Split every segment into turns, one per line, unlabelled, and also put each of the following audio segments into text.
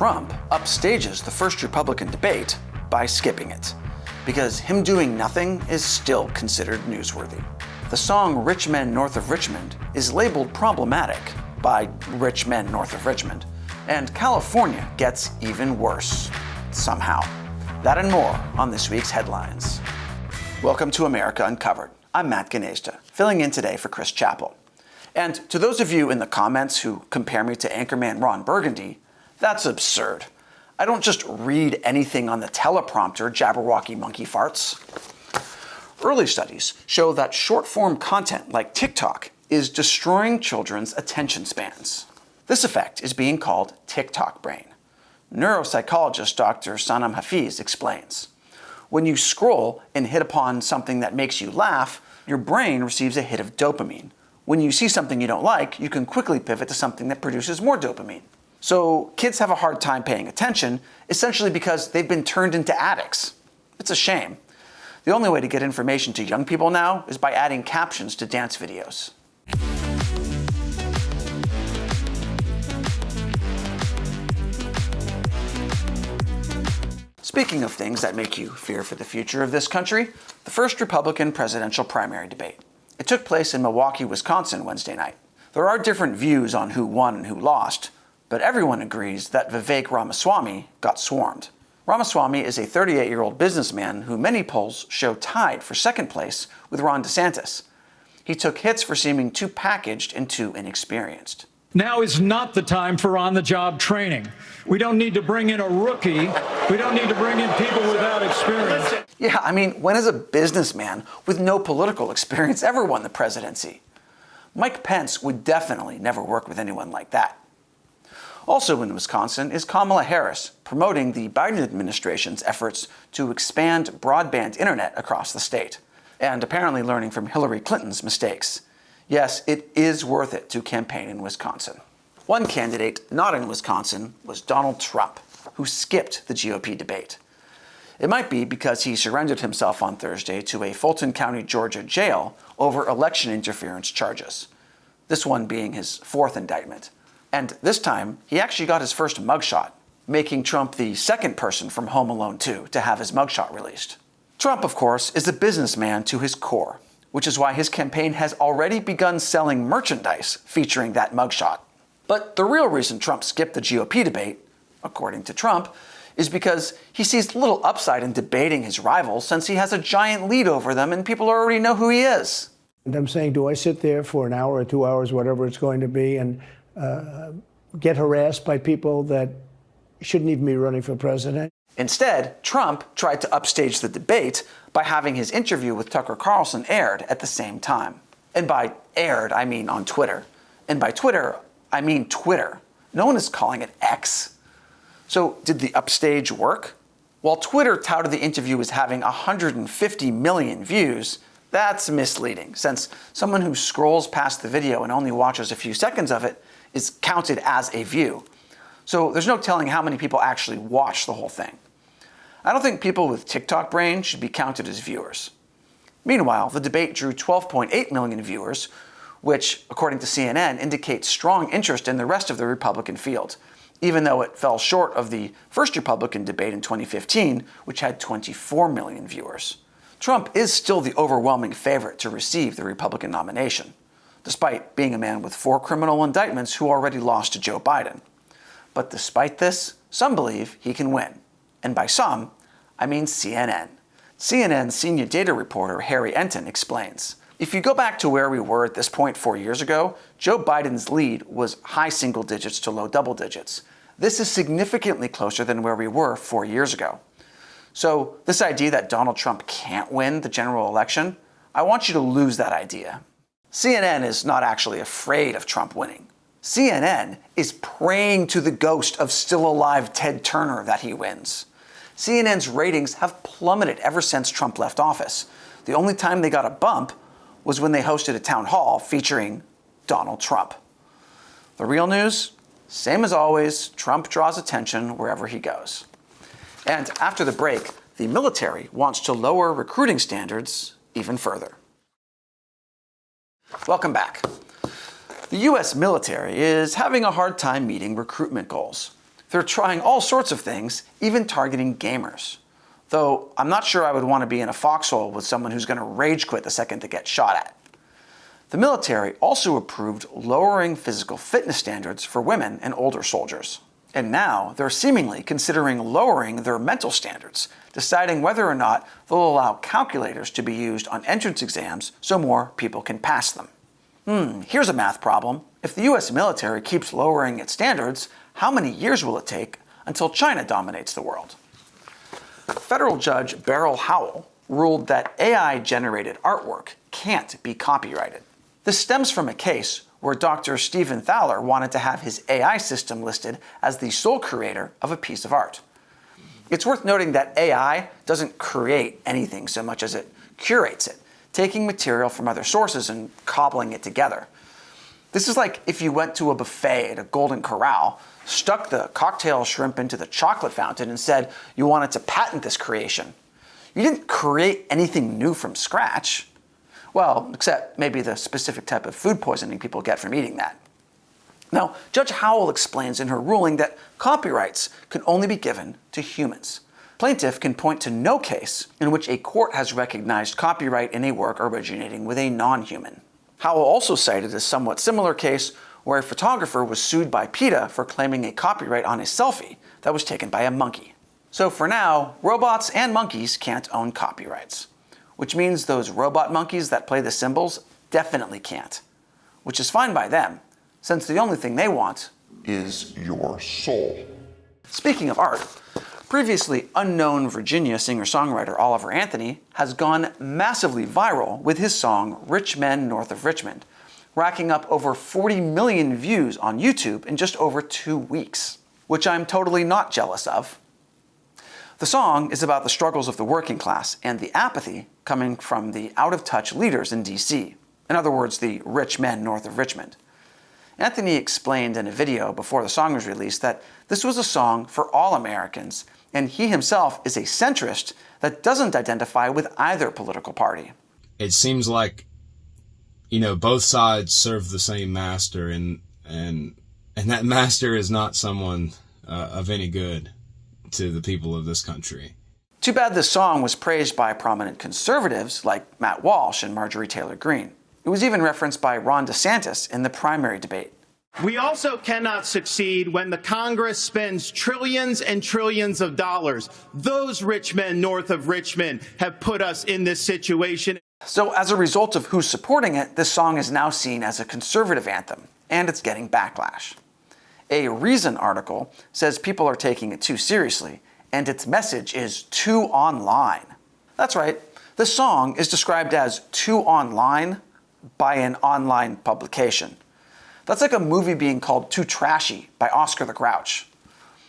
Trump upstages the first Republican debate by skipping it, because him doing nothing is still considered newsworthy. The song Men North of Richmond is labeled problematic by rich men north of Richmond, and California gets even worse, somehow. That and more on this week's headlines. Welcome to America Uncovered. I'm Matt Gnezda, filling in today for Chris Chappell. And to those of you in the comments who compare me to anchorman Ron Burgundy, that's absurd. I don't just read anything on the teleprompter, Jabberwocky monkey farts. Early studies show that short-form content like TikTok is destroying children's attention spans. This effect is being called TikTok brain. Neuropsychologist Dr. Sanam Hafiz explains. When you scroll and hit upon something that makes you laugh, your brain receives a hit of dopamine. When you see something you don't like, you can quickly pivot to something that produces more dopamine. So kids have a hard time paying attention, essentially because they've been turned into addicts. It's a shame. The only way to get information to young people now is by adding captions to dance videos. Speaking of things that make you fear for the future of this country, the first Republican presidential primary debate. It took place in Milwaukee, Wisconsin Wednesday night. There are different views on who won and who lost, but everyone agrees that Vivek Ramaswamy got swarmed. Ramaswamy is a 38-year-old businessman who many polls show tied for second place with Ron DeSantis. He took hits for seeming too packaged and too inexperienced.
Now is not the time for on-the-job training. We don't need to bring in a rookie. We don't need to bring in people without experience.
Yeah, I mean, when has a businessman with no political experience ever won the presidency? Mike Pence would definitely never work with anyone like that. Also in Wisconsin is Kamala Harris, promoting the Biden administration's efforts to expand broadband internet across the state, and apparently learning from Hillary Clinton's mistakes. Yes, it is worth it to campaign in Wisconsin. One candidate not in Wisconsin was Donald Trump, who skipped the GOP debate. It might be because he surrendered himself on Thursday to a Fulton County, Georgia jail over election interference charges, this one being his fourth indictment. And this time, he actually got his first mugshot, making Trump the second person from Home Alone 2 to have his mugshot released. Trump, of course, is a businessman to his core, which is why his campaign has already begun selling merchandise featuring that mugshot. But the real reason Trump skipped the GOP debate, according to Trump, is because he sees little upside in debating his rivals since he has a giant lead over them and people already know who he is.
And I'm saying, do I sit there for an hour or 2 hours, whatever it's going to be, and get harassed by people that shouldn't even be running for president?
Instead, Trump tried to upstage the debate by having his interview with Tucker Carlson aired at the same time. And by aired, I mean on Twitter. And by Twitter, I mean Twitter. No one is calling it X. So did the upstage work? While Twitter touted the interview as having 150 million views, that's misleading, since someone who scrolls past the video and only watches a few seconds of it is counted as a view. So there's no telling how many people actually watch the whole thing. I don't think people with TikTok brain should be counted as viewers. Meanwhile, the debate drew 12.8 million viewers, which, according to CNN, indicates strong interest in the rest of the Republican field, even though it fell short of the first Republican debate in 2015, which had 24 million viewers. Trump is still the overwhelming favorite to receive the Republican nomination, despite being a man with 4 criminal indictments who already lost to Joe Biden. But despite this, some believe he can win. And by some, I mean CNN. CNN senior data reporter Harry Enton explains. If you go back to where we were at this point 4 years ago, Joe Biden's lead was high single digits to low double digits. This is significantly closer than where we were 4 years ago. So this idea that Donald Trump can't win the general election, I want you to lose that idea. CNN is not actually afraid of Trump winning. CNN is praying to the ghost of still alive Ted Turner that he wins. CNN's ratings have plummeted ever since Trump left office. The only time they got a bump was when they hosted a town hall featuring Donald Trump. The real news? Same as always, Trump draws attention wherever he goes. And after the break, the military wants to lower recruiting standards even further. Welcome back. The U.S. military is having a hard time meeting recruitment goals. They're trying all sorts of things, even targeting gamers. Though I'm not sure I would want to be in a foxhole with someone who's going to rage quit the second they get shot at. The military also approved lowering physical fitness standards for women and older soldiers. And now they're seemingly considering lowering their mental standards, deciding whether or not they'll allow calculators to be used on entrance exams so more people can pass them. Here's a math problem. If the US military keeps lowering its standards, how many years will it take until China dominates the world? Federal Judge Beryl Howell ruled that AI-generated artwork can't be copyrighted. This stems from a case where Dr. Stephen Thaler wanted to have his AI system listed as the sole creator of a piece of art. It's worth noting that AI doesn't create anything so much as it curates it, taking material from other sources and cobbling it together. This is like if you went to a buffet at a Golden Corral, stuck the cocktail shrimp into the chocolate fountain and said you wanted to patent this creation. You didn't create anything new from scratch. Well, except maybe the specific type of food poisoning people get from eating that. Now, Judge Howell explains in her ruling that copyrights can only be given to humans. Plaintiff can point to no case in which a court has recognized copyright in a work originating with a non-human. Howell also cited a somewhat similar case where a photographer was sued by PETA for claiming a copyright on a selfie that was taken by a monkey. So for now, robots and monkeys can't own copyrights, which means those robot monkeys that play the cymbals definitely can't, which is fine by them, since the only thing they want
is your soul.
Speaking of art, previously unknown Virginia singer-songwriter Oliver Anthony has gone massively viral with his song Rich Men North of Richmond, racking up over 40 million views on YouTube in just over 2 weeks, which I'm totally not jealous of. The song is about the struggles of the working class and the apathy coming from the out-of-touch leaders in D.C., in other words, the rich men north of Richmond. Anthony explained in a video before the song was released that this was a song for all Americans, and he himself is a centrist that doesn't identify with either political party.
It seems like, both sides serve the same master, and that master is not someone of any good to the people of this country.
Too bad this song was praised by prominent conservatives like Matt Walsh and Marjorie Taylor Greene. It was even referenced by Ron DeSantis in the primary debate.
We also cannot succeed when the Congress spends trillions and trillions of dollars. Those rich men north of Richmond have put us in this situation.
So as a result of who's supporting it, this song is now seen as a conservative anthem, and it's getting backlash. A Reason article says people are taking it too seriously, and its message is too online. That's right, this song is described as too online by an online publication. That's like a movie being called Too Trashy by Oscar the Grouch.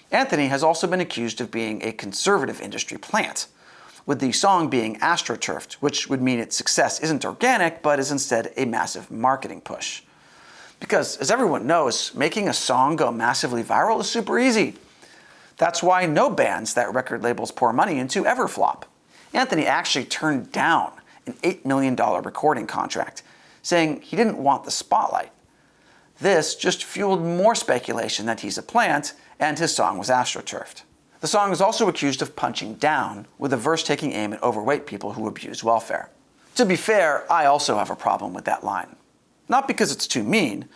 Anthony has also been accused of being a conservative industry plant, with the song being astroturfed, which would mean its success isn't organic, but is instead a massive marketing push. Because, as everyone knows, making a song go massively viral is super easy. That's why no bands that record labels pour money into ever flop. Anthony actually turned down an $8 million recording contract, saying he didn't want the spotlight. This just fueled more speculation that he's a plant and his song was astroturfed. The song is also accused of punching down, with a verse taking aim at overweight people who abuse welfare. To be fair, I also have a problem with that line. Not because it's too mean,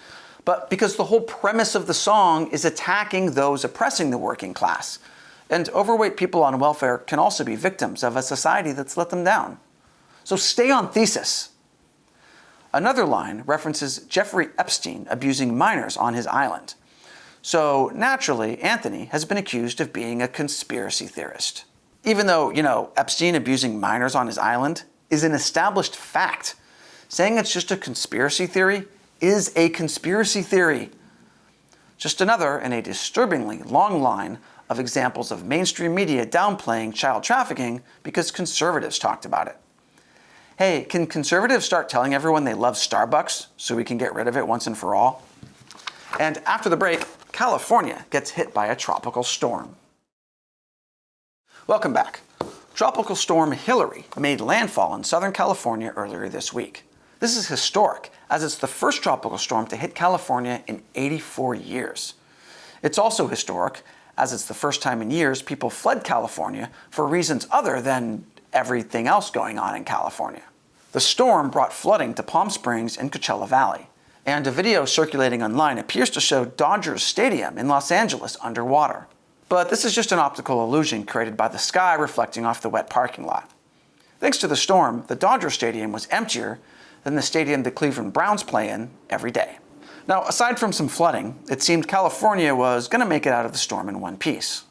but because the whole premise of the song is attacking those oppressing the working class. And overweight people on welfare can also be victims of a society that's let them down. So stay on thesis. Another line references Jeffrey Epstein abusing minors on his island. So naturally, Anthony has been accused of being a conspiracy theorist. Even though, Epstein abusing minors on his island is an established fact, saying it's just a conspiracy theory is a conspiracy theory. Just another in a disturbingly long line of examples of mainstream media downplaying child trafficking because conservatives talked about it. Hey, can conservatives start telling everyone they love Starbucks so we can get rid of it once and for all? And after the break, California gets hit by a tropical storm. Welcome back. Tropical storm Hillary made landfall in Southern California earlier this week. This is historic, as it's the first tropical storm to hit California in 84 years. It's also historic, as it's the first time in years people fled California for reasons other than everything else going on in California. The storm brought flooding to Palm Springs and Coachella Valley, and a video circulating online appears to show Dodgers Stadium in Los Angeles underwater. But this is just an optical illusion created by the sky reflecting off the wet parking lot. Thanks to the storm, the Dodger Stadium was emptier than the stadium the Cleveland Browns play in every day. Now, aside from some flooding, it seemed California was going to make it out of the storm in one piece.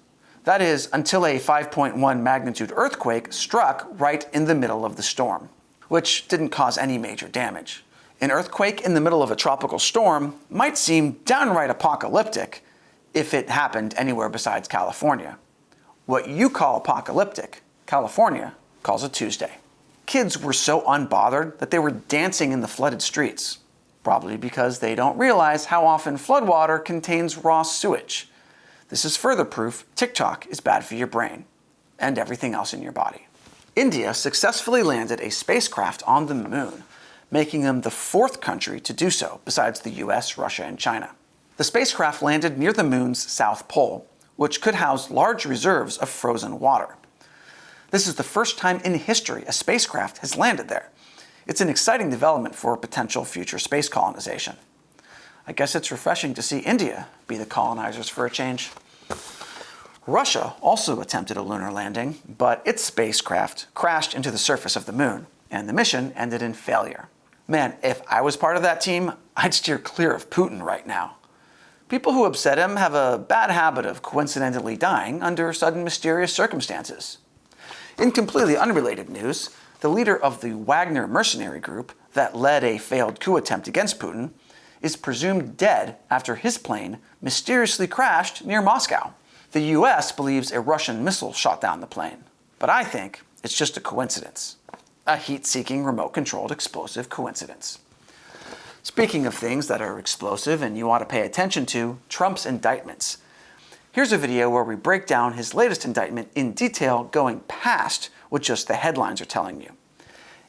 That is, until a 5.1 magnitude earthquake struck right in the middle of the storm, which didn't cause any major damage. An earthquake in the middle of a tropical storm might seem downright apocalyptic if it happened anywhere besides California. What you call apocalyptic, California calls a Tuesday. Kids were so unbothered that they were dancing in the flooded streets, probably because they don't realize how often floodwater contains raw sewage. This is further proof TikTok is bad for your brain and everything else in your body. India successfully landed a spacecraft on the moon, making them the fourth country to do so besides the US, Russia, and China. The spacecraft landed near the moon's south pole, which could house large reserves of frozen water. This is the first time in history a spacecraft has landed there. It's an exciting development for potential future space colonization. I guess it's refreshing to see India be the colonizers for a change. Russia also attempted a lunar landing, but its spacecraft crashed into the surface of the moon, and the mission ended in failure. Man, if I was part of that team, I'd steer clear of Putin right now. People who upset him have a bad habit of coincidentally dying under sudden mysterious circumstances. In completely unrelated news, the leader of the Wagner mercenary group that led a failed coup attempt against Putin is presumed dead after his plane mysteriously crashed near Moscow. The US believes a Russian missile shot down the plane, but I think it's just a coincidence. A heat-seeking, remote-controlled explosive coincidence. Speaking of things that are explosive and you ought to pay attention to, Trump's indictments. Here's a video where we break down his latest indictment in detail, going past what just the headlines are telling you.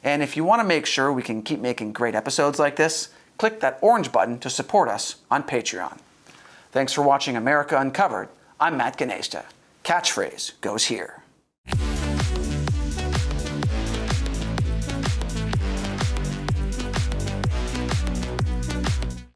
And if you want to make sure we can keep making great episodes like this, click that orange button to support us on Patreon. Thanks for watching America Uncovered. I'm Matt Gnesta. Catchphrase goes here.